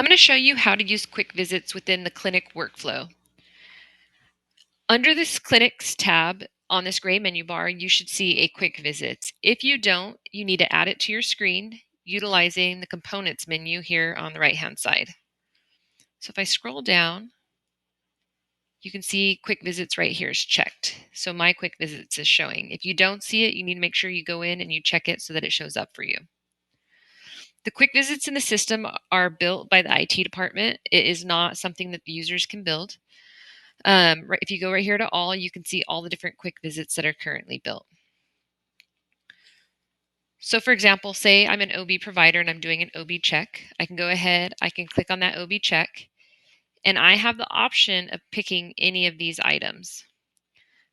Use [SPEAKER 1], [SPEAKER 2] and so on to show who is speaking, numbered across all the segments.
[SPEAKER 1] I'm going to show you how to use quick visits within the clinic workflow. Under this Clinics tab on this gray menu bar, you should see a quick visits. If you don't, you need to add it to your screen utilizing the components menu here on the right-hand side. So if I scroll down, you can see quick visits right here is checked. So my quick visits is showing. If you don't see it, you need to make sure you go in and you check it so that it shows up for you. The quick visits in the system are built by the IT department. It is not something that the users can build. If you go right here to all, you can see all the different quick visits that are currently built. So for example, say I'm an OB provider and I'm doing an OB check. I can go ahead, I can click on that OB check, and I have the option of picking any of these items.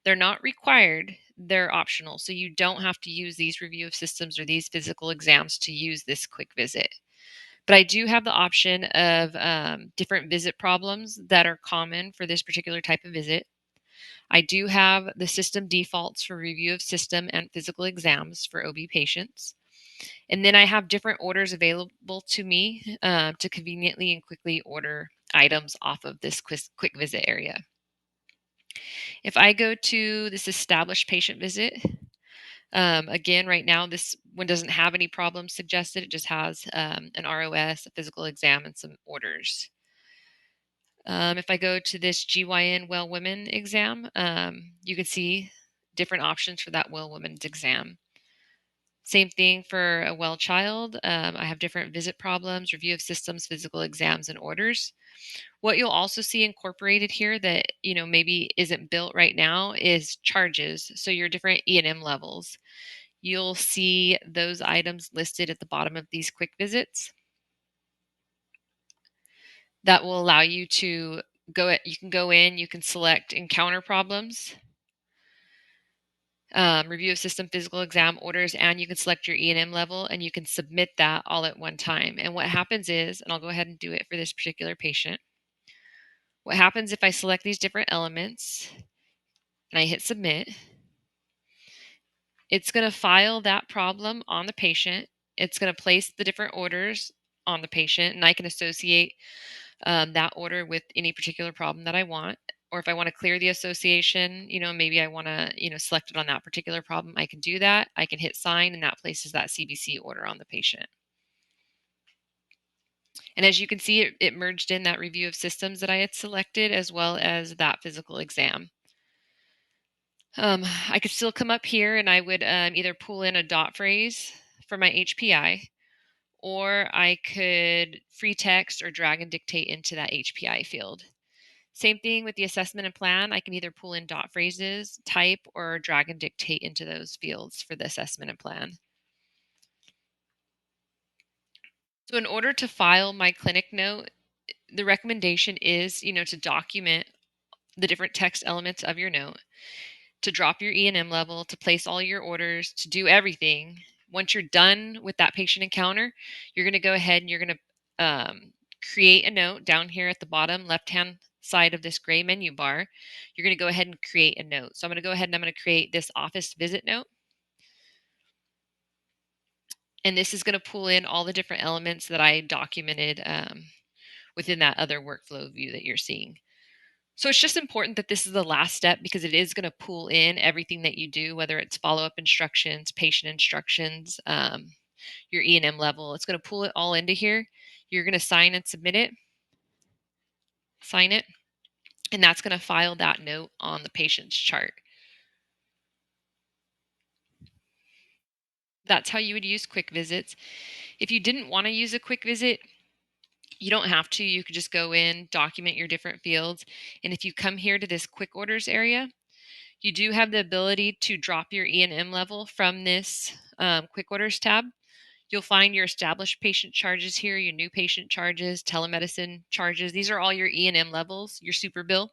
[SPEAKER 1] They're not required, they're optional. So you don't have to use these review of systems or these physical exams to use this quick visit. But I do have the option of different visit problems that are common for this particular type of visit. I do have the system defaults for review of system and physical exams for OB patients. And then I have different orders available to me to conveniently and quickly order items off of this quick visit area. If I go to this established patient visit, again, right now, this one doesn't have any problems suggested. It just has an ROS, a physical exam, and some orders. If I go to this GYN well women exam, you can see different options for that well women's exam. Same thing for a well child. I have different visit problems, review of systems, physical exams, and orders. What you'll also see incorporated here that maybe isn't built right now is charges. So your different E&M levels. You'll see those items listed at the bottom of these quick visits. That will allow you to you can go in, you can select encounter problems, review of system physical exam orders, and you can select your E&M level and you can submit that all at one time. And what happens is, and I'll go ahead and do it for this particular patient. What happens if I select these different elements and I hit submit, it's going to file that problem on the patient. It's going to place the different orders on the patient, and I can associate that order with any particular problem that I want. Or if I want to clear the association, maybe I want to, select it on that particular problem, I can do that. I can hit sign, and that places that CBC order on the patient. And as you can see, it merged in that review of systems that I had selected, as well as that physical exam. I could still come up here and I would either pull in a dot phrase for my HPI, or I could free text or drag and dictate into that HPI field. Same thing with the assessment and plan. I can either pull in dot phrases, type, or drag and dictate into those fields for the assessment and plan. So in order to file my clinic note, the recommendation is, to document the different text elements of your note, to drop your E&M level, to place all your orders, to do everything. Once you're done with that patient encounter, you're going to go ahead and you're going to create a note down here at the bottom left-hand side of this gray menu bar. You're going to go ahead and create a note. So I'm going to go ahead and I'm going to create this office visit note. And this is going to pull in all the different elements that I documented within that other workflow view that you're seeing. So it's just important that this is the last step because it is going to pull in everything that you do, whether it's follow-up instructions, patient instructions, your E&M level. It's going to pull it all into here. You're going to sign and submit it, sign it, and that's going to file that note on the patient's chart. That's how you would use quick visits. If you didn't want to use a quick visit, you don't have to. You could just go in, document your different fields. And if you come here to this quick orders area, you do have the ability to drop your E&M level from this quick orders tab. You'll find your established patient charges here, your new patient charges, telemedicine charges. These are all your E&M levels, your super bill.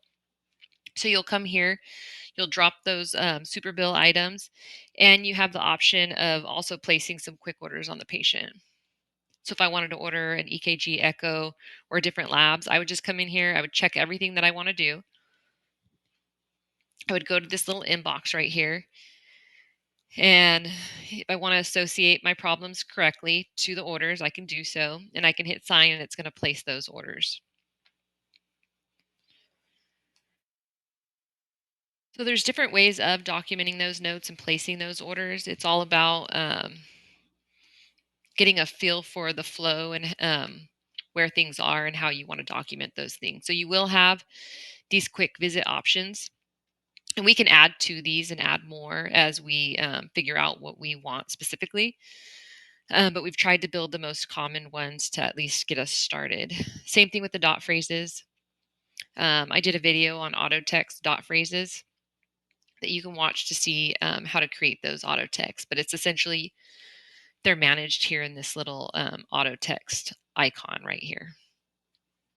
[SPEAKER 1] So you'll come here, you'll drop those super bill items, and you have the option of also placing some quick orders on the patient. So if I wanted to order an EKG, echo, or different labs, I would just come in here, I would check everything that I want to do. I would go to this little inbox right here, And if I want to associate my problems correctly to the orders, I can do so, and I can hit sign and it's going to place those orders. So there's different ways of documenting those notes and placing those orders. It's all about getting a feel for the flow and where things are and how you want to document those things. So you will have these quick visit options, and we can add to these and add more as we figure out what we want specifically. But we've tried to build the most common ones to at least get us started. Same thing with the dot phrases. I did a video on auto text dot phrases that you can watch to see how to create those auto text, but it's essentially they're managed here in this little auto text icon right here.